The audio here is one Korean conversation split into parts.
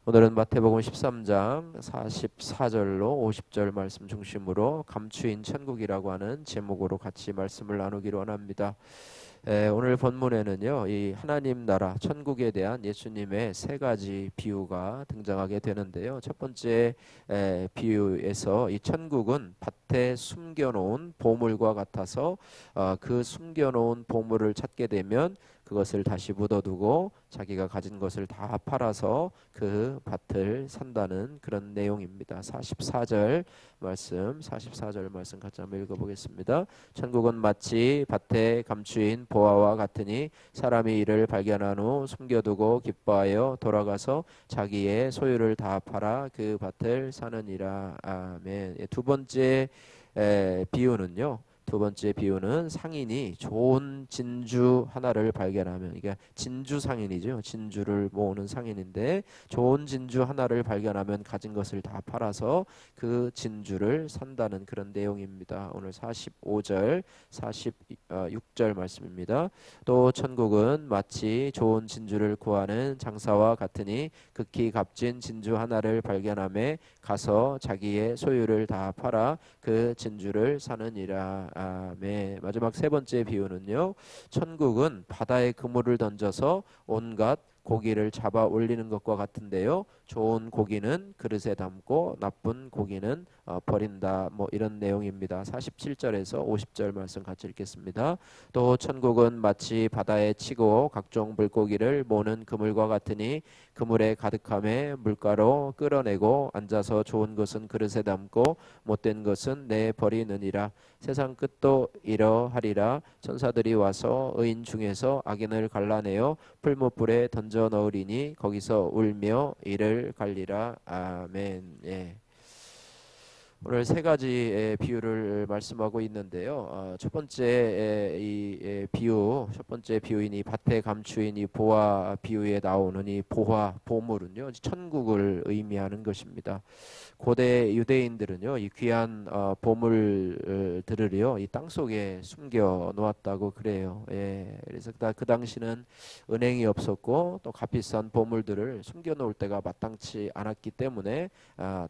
오늘은 마태복음 13장 44절로 50절 말씀 중심으로 감추인 천국이라고 하는 제목으로 같이 말씀을 나누기로 원합니다. 오늘 본문에는요, 이 하나님 나라 천국에 대한 예수님의 세 가지 비유가 등장하게 되는데요. 첫 번째 비유에서 이 천국은 밭에 숨겨놓은 보물과 같아서 그 숨겨놓은 보물을 찾게 되면 그것을 다시 묻어두고 자기가 가진 것을 다 팔아서 그 밭을 산다는 그런 내용입니다. 44절 말씀 같이 한번 읽어보겠습니다. 천국은 마치 밭에 감추인 보화와 같으니 사람이 이를 발견한 후 숨겨두고 기뻐하여 돌아가서 자기의 소유를 다 팔아 그 밭을 사느니라. 아멘. 두 번째 비유는요. 두 번째 비유는 상인이 좋은 진주 하나를 발견하면, 이게 진주 상인이죠. 진주를 모으는 상인인데 좋은 진주 하나를 발견하면 가진 것을 다 팔아서 그 진주를 산다는 그런 내용입니다. 오늘 45절, 46절 말씀입니다. 또 천국은 마치 좋은 진주를 구하는 장사와 같으니 극히 값진 진주 하나를 발견함에 가서 자기의 소유를 다 팔아 그 진주를 사느니라. 아멘. 마지막 세 번째 비유는요, 천국은 바다에 그물을 던져서 온갖 고기를 잡아 올리는 것과 같은데요, 좋은 고기는 그릇에 담고 나쁜 고기는 버린다, 뭐 이런 내용입니다. 47절에서 50절 말씀 같이 읽겠습니다. 또 천국은 마치 바다에 치고 각종 물고기를 모는 그물과 같으니 그물에 가득함에 물가로 끌어내고 앉아서 좋은 것은 그릇에 담고 못된 것은 내버리느니라. 세상 끝도 이러하리라. 천사들이 와서 의인 중에서 악인을 갈라내어 풀무불에 던져 넣으리니 거기서 울며 이를 갈리라. 아멘. 예. 오늘 세 가지의 비유를 말씀하고 있는데요. 첫 번째 첫 번째 비유인 이 밭에 감추인 이 보화 비유에 나오는 이 보물은요, 천국을 의미하는 것입니다. 고대 유대인들은요, 이 귀한 보물들을요, 이 땅 속에 숨겨 놓았다고 그래요. 예, 그래서 그 당시는 은행이 없었고 또 값비싼 보물들을 숨겨 놓을 때가 마땅치 않았기 때문에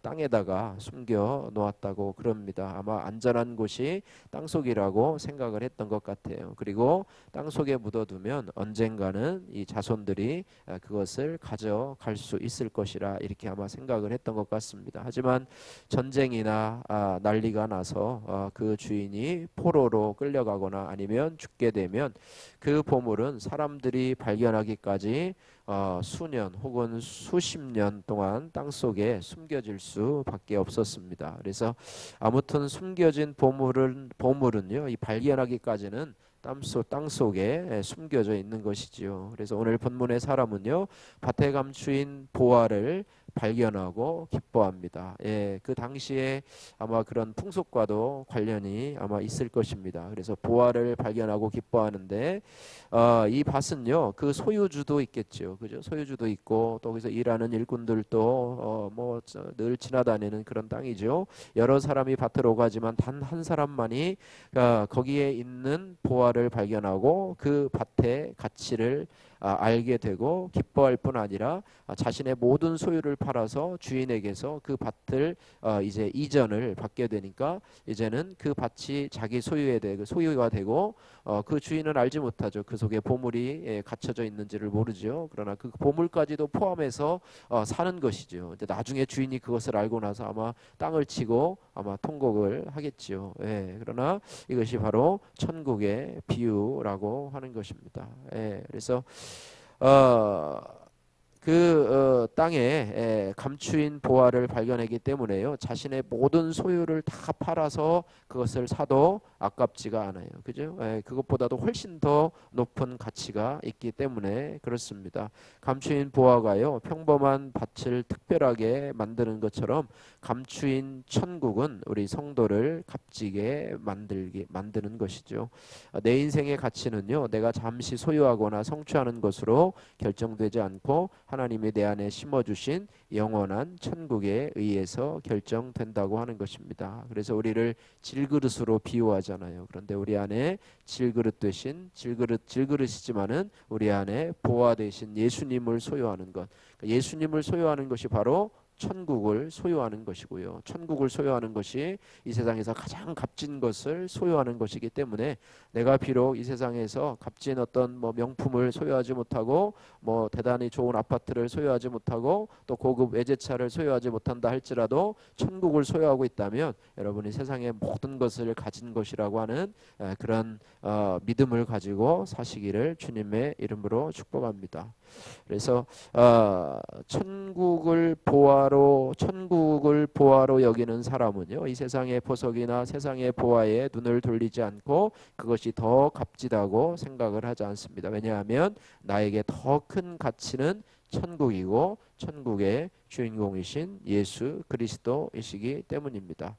땅에다가 숨겨 놓았다고 그럽니다. 아마 안전한 곳이 땅속이라고 생각을 했던 것 같아요. 그리고 땅속에 묻어두면 언젠가는 이 자손들이 그것을 가져갈 수 있을 것이라 이렇게 아마 생각을 했던 것 같습니다. 하지만 전쟁이나 난리가 나서 그 주인이 포로로 끌려가거나 아니면 죽게 되면 그 보물은 사람들이 발견하기까지 수년 혹은 수십 년 동안 땅속에 숨겨질 수밖에 없었습니다. 그래서 아무튼 숨겨진 보물은요, 이 발견하기까지는 땅 속에 숨겨져 있는 것이지요. 그래서 오늘 본문의 사람은요, 밭에 감추인 보화를 발견하고 기뻐합니다. 예, 그 당시에 아마 그런 풍속과도 관련이 아마 있을 것입니다. 그래서 보화를 발견하고 기뻐하는데 이 밭은요, 그 소유주도 있겠죠. 그죠? 소유주도 있고 또 거기서 일하는 일꾼들도 뭐 늘 지나다니는 그런 땅이죠. 여러 사람이 밭으로 가지만 단 한 사람만이 거기에 있는 보화를 발견하고 그 밭의 가치를 알게 되고 기뻐할 뿐 아니라 자신의 모든 소유를 팔아서 주인에게서 그 밭을 이제 이전을 받게 되니까 이제는 그 밭이 자기 소유가 되고 그 주인은 알지 못하죠. 그 속에 보물이 갇혀져 있는지를 모르죠. 그러나 그 보물까지도 포함해서 사는 것이죠. 근데 나중에 주인이 그것을 알고 나서 아마 땅을 치고 아마 통곡을 하겠지요. 예, 그러나 이것이 바로 천국의 비유라고 하는 것입니다. 예, 그래서 땅에 감추인 보화를 발견했기 때문에요, 자신의 모든 소유를 다 팔아서 그것을 사도 아깝지가 않아요. 그죠? 그것보다도 훨씬 더 높은 가치가 있기 때문에 그렇습니다. 감추인 보화가요, 평범한 밭을 특별하게 만드는 것처럼 감추인 천국은 우리 성도를 값지게 만드는 것이죠. 내 인생의 가치는요, 내가 잠시 소유하거나 성취하는 것으로 결정되지 않고 하나님이 내 안에 심어주신 영원한 천국에 의해서 결정된다고 하는 것입니다. 그래서 우리를 질그릇으로 비유하잖아요. 그런데 우리 안에 질그릇 대신 질그릇이지만은 우리 안에 보화 대신 예수님을 소유하는 것. 그러니까 예수님을 소유하는 것이 바로 천국을 소유하는 것이고요. 천국을 소유하는 것이 이 세상에서 가장 값진 것을 소유하는 것이기 때문에 내가 비록 이 세상에서 값진 어떤 뭐 명품을 소유하지 못하고 뭐 대단히 좋은 아파트를 소유하지 못하고 또 고급 외제차를 소유하지 못한다 할지라도 천국을 소유하고 있다면 여러분이 세상의 모든 것을 가진 것이라고 하는 그런 믿음을 가지고 사시기를 주님의 이름으로 축복합니다. 그래서 천국을 보화로 여기는 사람은요, 이 세상의 보석이나 세상의 보화에 눈을 돌리지 않고 그것이 더 값지다고 생각을 하지 않습니다. 왜냐하면 나에게 더 큰 가치는 천국이고 천국의 주인공이신 예수 그리스도이시기 때문입니다.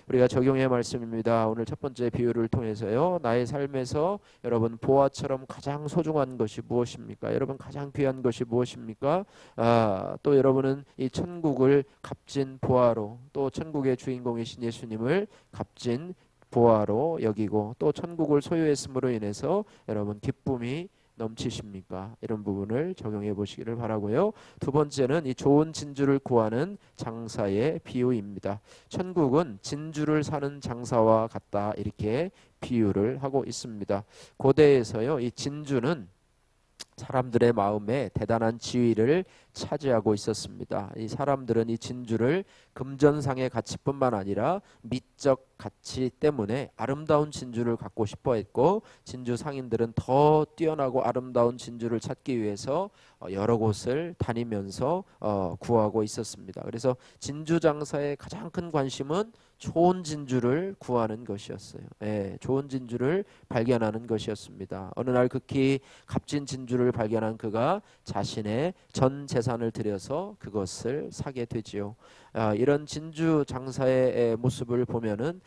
우리가 적용의 말씀입니다. 오늘 첫 번째 비유를 통해서요, 나의 삶에서 여러분 보화처럼 가장 소중한 것이 무엇입니까? 여러분 가장 귀한 것이 무엇입니까? 또 여러분은 이 천국을 값진 보화로, 또 천국의 주인공이신 예수님을 값진 보화로 여기고 또 천국을 소유했음으로 인해서 여러분 기쁨이 넘치십니까? 이런 부분을 적용해 보시기를 바라고요. 두 번째는 이 좋은 진주를 구하는 장사의 비유입니다. 천국은 진주를 사는 장사와 같다, 이렇게 비유를 하고 있습니다. 고대에서요, 이 진주는 사람들의 마음에 대단한 지위를 차지하고 있었습니다. 이 사람들은 이 진주를 금전상의 가치뿐만 아니라 미적 가치 때문에 아름다운 진주를 갖고 싶어 했고, 진주 상인들은 더 뛰어나고 아름다운 진주를 찾기 위해서 여러 곳을 다니면서 구하고 있었습니다. 그래서 진주 장사의 가장 큰 관심은 좋은 진주를 구하는 것이었어요. 좋은 진주를 발견하는 것이었습니다. 어느 날 극히 값진 진주를 발견한 그가 자신의 전 재산을 들여서 그것을 사게 되지요. 이런 진주 장사의 모습을 보면은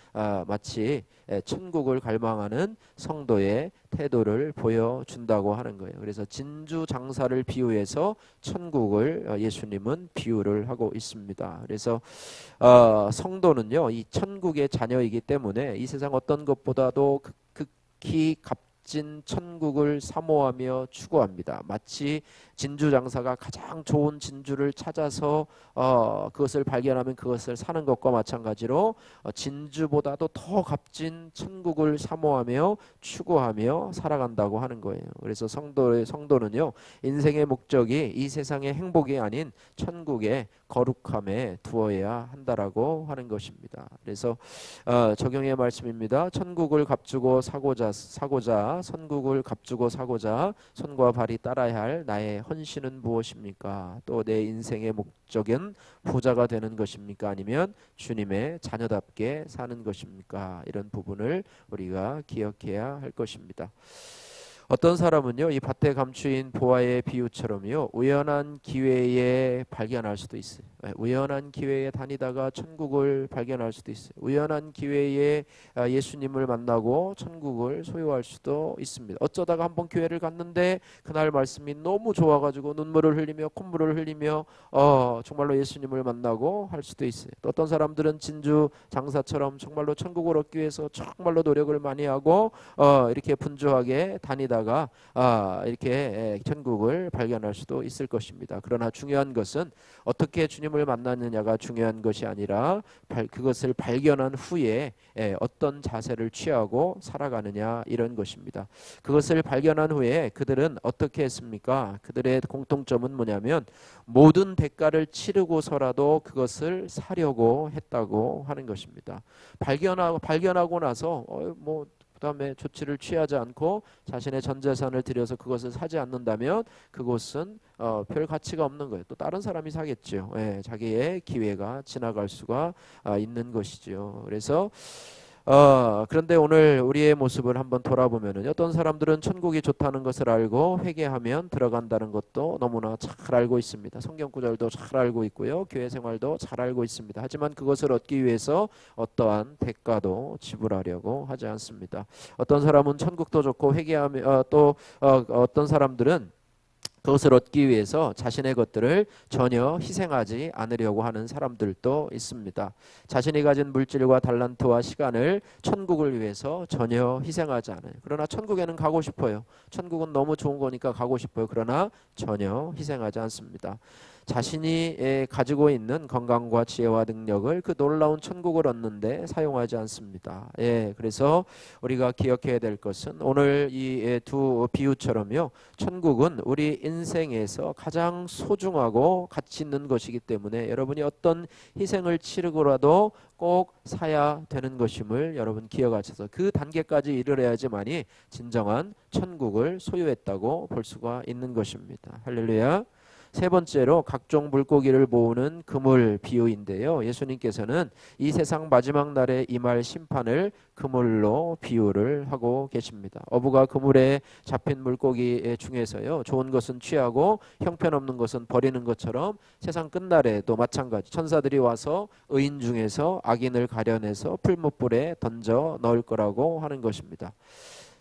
마치 천국을 갈망하는 성도의 태도를 보여준다고 하는 거예요. 그래서 진주 장사를 비유해서 천국을 예수님은 비유를 하고 있습니다. 그래서 성도는요, 이 천국의 자녀이기 때문에 이 세상 어떤 것보다도 극히 값진 천국을 사모하며 추구합니다. 마치 진주 장사가 가장 좋은 진주를 찾아서 그것을 발견하면 그것을 사는 것과 마찬가지로 진주보다도 더 값진 천국을 사모하며 추구하며 살아간다고 하는 거예요. 그래서 성도는요, 인생의 목적이 이 세상의 행복이 아닌 천국의 거룩함에 두어야 한다라고 하는 것입니다. 그래서 적용의 말씀입니다. 천국을 값주고 사고자 선국을 값주고 사고자 손과 발이 따라야 할 나의 헌신은 무엇입니까? 또 내 인생의 목적은 부자가 되는 것입니까? 아니면 주님의 자녀답게 사는 것입니까? 이런 부분을 우리가 기억해야 할 것입니다. 어떤 사람은요, 이 밭에 감추인 보화의 비유처럼요, 우연한 기회에 발견할 수도 있어요. 우연한 기회에 다니다가 천국을 발견할 수도 있어요. 우연한 기회에 예수님을 만나고 천국을 소유할 수도 있습니다. 어쩌다가 한번 기회를 갔는데 그날 말씀이 너무 좋아가지고 눈물을 흘리며 콧물을 흘리며 정말로 예수님을 만나고 할 수도 있어요. 또 어떤 사람들은 진주 장사처럼 정말로 천국을 얻기 위해서 정말로 노력을 많이 하고 이렇게 분주하게 다니다가 이렇게 천국을 발견할 수도 있을 것입니다. 그러나 중요한 것은 어떻게 주님을 만났느냐가 중요한 것이 아니라 그것을 발견한 후에 어떤 자세를 취하고 살아가느냐, 이런 것입니다. 그것을 발견한 후에 그들은 어떻게 했습니까? 그들의 공통점은 뭐냐면 모든 대가를 치르고서라도 그것을 사려고 했다고 하는 것입니다. 발견하고 나서 그다음에 조치를 취하지 않고 자신의 전 재산을 들여서 그것을 사지 않는다면 그것은 별 가치가 없는 거예요. 또 다른 사람이 사겠죠. 자기의 기회가 지나갈 수가 있는 것이죠. 그래서 그런데 오늘 우리의 모습을 한번 돌아보면은 어떤 사람들은 천국이 좋다는 것을 알고 회개하면 들어간다는 것도 너무나 잘 알고 있습니다. 성경 구절도 잘 알고 있고요. 교회 생활도 잘 알고 있습니다. 하지만 그것을 얻기 위해서 어떠한 대가도 지불하려고 하지 않습니다. 어떤 사람은 천국도 좋고 회개하며 또 어떤 사람들은 그것을 얻기 위해서 자신의 것들을 전혀 희생하지 않으려고 하는 사람들도 있습니다. 자신이 가진 물질과 달란트와 시간을 천국을 위해서 전혀 희생하지 않아요. 그러나 천국에는 가고 싶어요. 천국은 너무 좋은 거니까 가고 싶어요. 그러나 전혀 희생하지 않습니다. 자신이 가지고 있는 건강과 지혜와 능력을 그 놀라운 천국을 얻는데 사용하지 않습니다. 그래서 우리가 기억해야 될 것은 오늘 이 두 비유처럼요, 천국은 우리 인생에서 가장 소중하고 가치 있는 것이기 때문에 여러분이 어떤 희생을 치르고라도 꼭 사야 되는 것임을 여러분 기억하셔서 그 단계까지 이르러야지만이 진정한 천국을 소유했다고 볼 수가 있는 것입니다. 할렐루야. 세 번째로 각종 물고기를 모으는 그물 비유인데요. 예수님께서는 이 세상 마지막 날에 임할 심판을 그물로 비유를 하고 계십니다. 어부가 그물에 잡힌 물고기 중에서요, 좋은 것은 취하고 형편없는 것은 버리는 것처럼 세상 끝날에도 마찬가지 천사들이 와서 의인 중에서 악인을 가려내서 풀무불에 던져 넣을 거라고 하는 것입니다.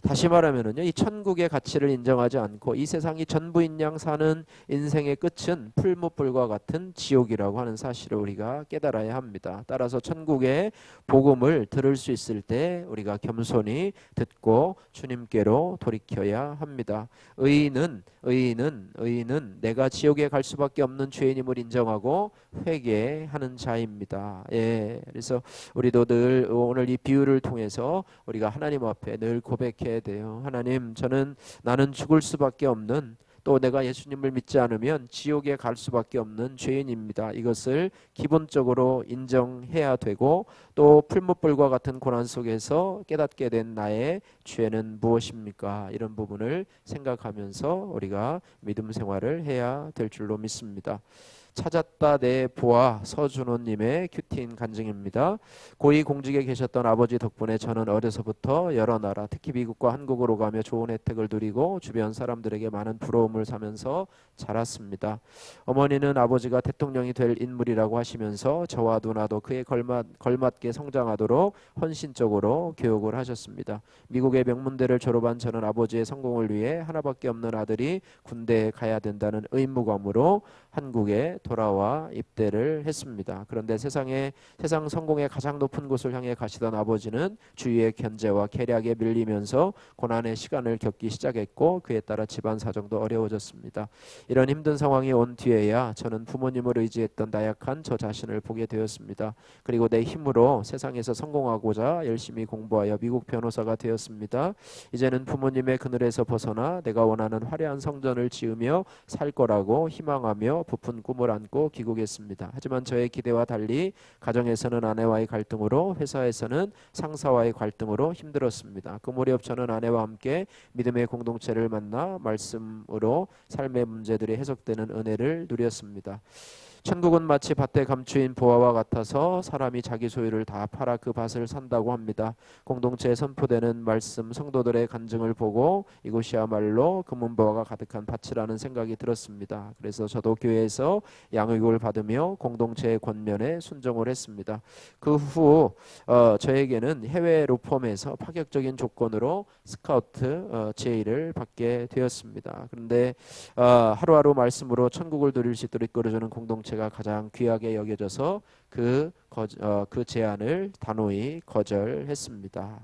다시 말하면은요, 이 천국의 가치를 인정하지 않고 이 세상이 전부인 양 사는 인생의 끝은 풀무불과 같은 지옥이라고 하는 사실을 우리가 깨달아야 합니다. 따라서 천국의 복음을 들을 수 있을 때 우리가 겸손히 듣고 주님께로 돌이켜야 합니다. 의인은 내가 지옥에 갈 수밖에 없는 죄인임을 인정하고 회개하는 자입니다. 그래서 우리도 늘 오늘 이 비유를 통해서 우리가 하나님 앞에 늘 고백해야 돼요. 하나님, 나는 죽을 수밖에 없는, 또 내가 예수님을 믿지 않으면 지옥에 갈 수밖에 없는 죄인입니다. 이것을 기본적으로 인정해야 되고, 또 풀무불과 같은 고난 속에서 깨닫게 된 나의 죄는 무엇입니까? 이런 부분을 생각하면서 우리가 믿음 생활을 해야 될 줄로 믿습니다. 찾았다 내 보아, 서준호님의 큐티인 간증입니다. 고위 공직에 계셨던 아버지 덕분에 저는 어려서부터 여러 나라, 특히 미국과 한국으로 가며 좋은 혜택을 누리고 주변 사람들에게 많은 부러움을 사면서 자랐습니다. 어머니는 아버지가 대통령이 될 인물이라고 하시면서 저와 누나도 그에 걸맞게 성장하도록 헌신적으로 교육을 하셨습니다. 미국의 명문대를 졸업한 저는 아버지의 성공을 위해 하나밖에 없는 아들이 군대에 가야 된다는 의무감으로 한국에 돌아와 입대를 했습니다. 그런데 세상 성공의 가장 높은 곳을 향해 가시던 아버지는 주위의 견제와 계략에 밀리면서 고난의 시간을 겪기 시작했고, 그에 따라 집안 사정도 어려워졌습니다. 이런 힘든 상황이 온 뒤에야 저는 부모님을 의지했던 나약한 저 자신을 보게 되었습니다. 그리고 내 힘으로 세상에서 성공하고자 열심히 공부하여 미국 변호사가 되었습니다. 이제는 부모님의 그늘에서 벗어나 내가 원하는 화려한 성전을 지으며 살 거라고 희망하며 부푼 꿈을 안고 귀국했습니다. 하지만 저의 기대와 달리 가정에서는 아내와의 갈등으로, 회사에서는 상사와의 갈등으로 힘들었습니다. 그 무렵 저는 아내와 함께 믿음의 공동체를 만나 말씀으로 삶의 문제들이 해석되는 은혜를 누렸습니다. 천국은 마치 밭에 감추인 보화와 같아서 사람이 자기 소유를 다 팔아 그 밭을 산다고 합니다. 공동체에 선포되는 말씀, 성도들의 간증을 보고 이곳이야말로 금은보화가 가득한 밭이라는 생각이 들었습니다. 그래서 저도 교회에서 양육을 받으며 공동체의 권면에 순종을 했습니다. 그 후 저에게는 해외 로펌에서 파격적인 조건으로 스카우트 제의를 받게 되었습니다. 그런데 하루하루 말씀으로 천국을 누릴 수 있도록 이끌어주는 공동체가 가장 귀하게 여겨져서 그 제안을 단호히 거절했습니다.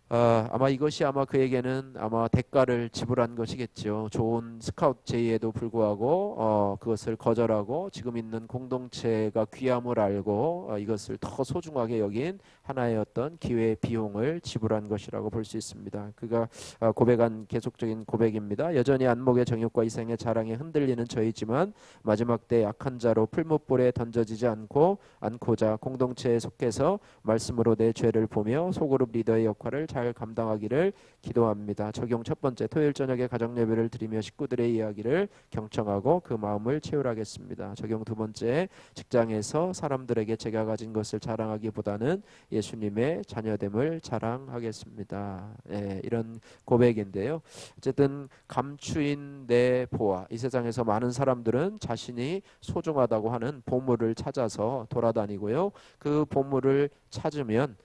아마 이것이 그에게는 대가를 지불한 것이겠죠. 좋은 스카우트 제의에도 불구하고 그것을 거절하고 지금 있는 공동체가 귀함을 알고 이것을 더 소중하게 여긴 하나의 어떤 기회 비용을 지불한 것이라고 볼 수 있습니다. 그가 고백한 계속적인 고백입니다. 여전히 안목의 정욕과 이생의 자랑에 흔들리는 저이지만 마지막 때 약한 자로 풀무불에 던져지지 않고자 공동체에 속해서 말씀으로 내 죄를 보며 소그룹 리더의 역할을 잘 감당하기를 기도합니다. 적용 첫 번째, 토요일 저녁에 가정 예배를 드리며 식구들의 이야기를 경청하고 그 마음을 채우라겠습니다. 적용 두 번째, 직장에서 사람들에게 제가 가진 것을 자랑하기보다는 예수님의 자녀됨을 자랑하겠습니다. 이런 고백인데요. 어쨌든 감추인 내 보화, 이 세상에서 많은 사람들은 자신이 소중하다고 하는 보물을 찾아서 돌아다니고요. 그 보물을 찾으면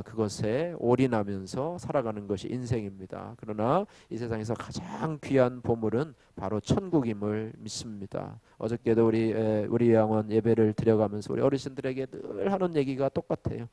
그것에 올인하면서 살아가는 것이 인생입니다. 그러나 이 세상에서 가장 귀한 보물은 바로 천국임을 믿습니다. 어저께도 우리 양원 예배를 드려가면서 우리 어르신들에게 늘 하는 얘기가 똑같아요.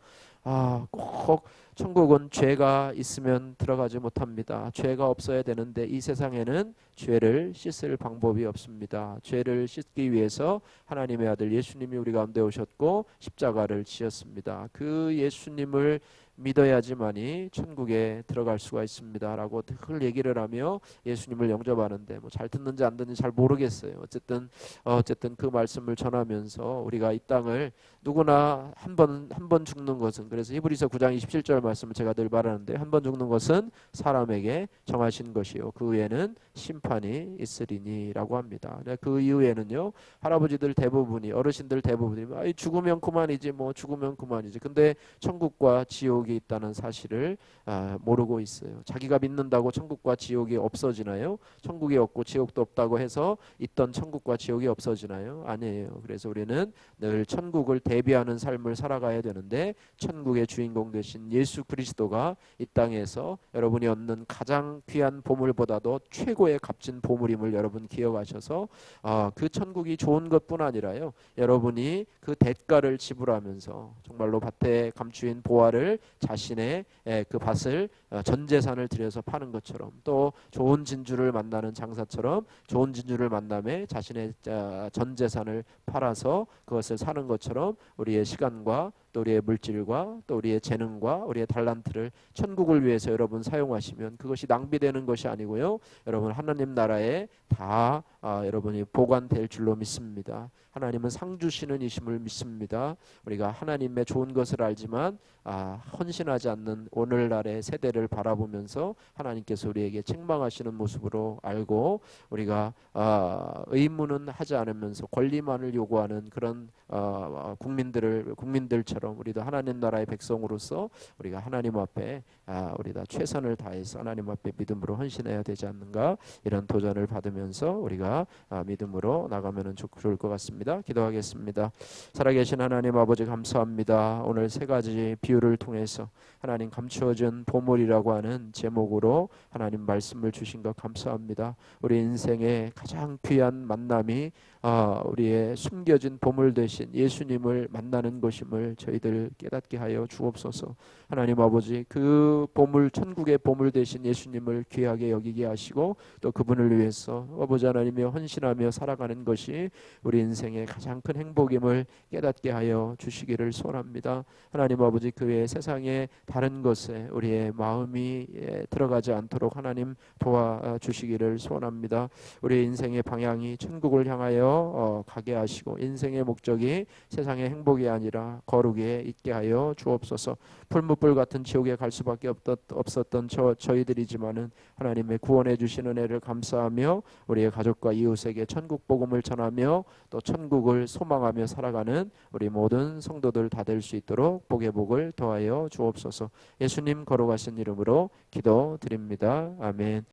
꼭 천국은 죄가 있으면 들어가지 못합니다. 죄가 없어야 되는데 이 세상에는 죄를 씻을 방법이 없습니다. 죄를 씻기 위해서 하나님의 아들 예수님이 우리 가운데 오셨고 십자가를 지었습니다. 그 예수님을 믿어야지만이 천국에 들어갈 수가 있습니다라고 늘 얘기를 하며 예수님을 영접하는데 뭐 잘 듣는지 안 듣는지 잘 모르겠어요. 어쨌든 그 말씀을 전하면서 우리가 이 땅을 누구나 한 번 죽는 것은, 그래서 히브리서 9장 27절 말씀을 제가 늘 말하는데, 한 번 죽는 것은 사람에게 정하신 것이요 그 후에는 심판이 있으리니라고 합니다. 그 이후에는요, 할아버지들 대부분이, 어르신들 대부분이 죽으면 그만이지, 뭐 죽으면 그만이지. 근데 천국과 지옥이 있다는 사실을 모르고 있어요. 자기가 믿는다고 천국과 지옥이 없어지나요? 천국이 없고 지옥도 없다고 해서 있던 천국과 지옥이 없어지나요? 아니에요. 그래서 우리는 늘 천국을 대비하는 삶을 살아가야 되는데, 천국의 주인공 되신 예수 그리스도가 이 땅에서 여러분이 얻는 가장 귀한 보물보다도 최고의 값진 보물임을 여러분 기억하셔서 그 천국이 좋은 것뿐 아니라요, 여러분이 그 대가를 지불하면서 정말로 밭에 감추인 보화를 자신의 그 밭을 전 재산을 들여서 파는 것처럼, 또 좋은 진주를 만나는 장사처럼 좋은 진주를 만남에 자신의 전 재산을 팔아서 그것을 사는 것처럼 우리의 시간과 또 우리의 물질과 또 우리의 재능과 우리의 달란트를 천국을 위해서 여러분 사용하시면 그것이 낭비되는 것이 아니고요, 여러분 하나님 나라에 다 여러분이 보관될 줄로 믿습니다. 하나님은 상 주시는 이심을 믿습니다. 우리가 하나님의 좋은 것을 알지만 헌신하지 않는 오늘날의 세대를 바라보면서 하나님께서 우리에게 책망하시는 모습으로 알고, 우리가 의무는 하지 않으면서 권리만을 요구하는 그런 국민들처럼 우리도 하나님 나라의 백성으로서 우리가 하나님 앞에 우리가 최선을 다해서 하나님 앞에 믿음으로 헌신해야 되지 않는가, 이런 도전을 받으면서 우리가 믿음으로 나가면 좋을 것 같습니다. 기도하겠습니다. 살아계신 하나님 아버지, 감사합니다. 오늘 세 가지 비유를 통해서 하나님 감추어진 보물이라고 하는 제목으로 하나님 말씀을 주신 것 감사합니다. 우리 인생의 가장 귀한 만남이 우리의 숨겨진 보물 되신 예수님을 만나는 것임을 저희들 깨닫게 하여 주옵소서. 하나님 아버지, 그 보물, 천국의 보물 되신 예수님을 귀하게 여기게 하시고, 또 그분을 위해서 아버지 하나님이 헌신하며 살아가는 것이 우리 인생의 가장 큰 행복임을 깨닫게 하여 주시기를 소원합니다. 하나님 아버지, 그 외에 세상의 다른 것에 우리의 마음이 들어가지 않도록 하나님 도와주시기를 소원합니다. 우리 인생의 방향이 천국을 향하여 가게 하시고, 인생의 목적이 세상의 행복이 아니라 거룩에 있게 하여 주옵소서. 풀무불 같은 지옥에 갈 수밖에 없었던 저희들이지만은 하나님의 구원해 주신 은혜를 감사하며 우리의 가족과 이웃에게 천국 복음을 전하며 또 천국을 소망하며 살아가는 우리 모든 성도들 다 될 수 있도록 복의 복을 더하여 주옵소서. 예수님 거룩하신 이름으로 기도드립니다. 아멘.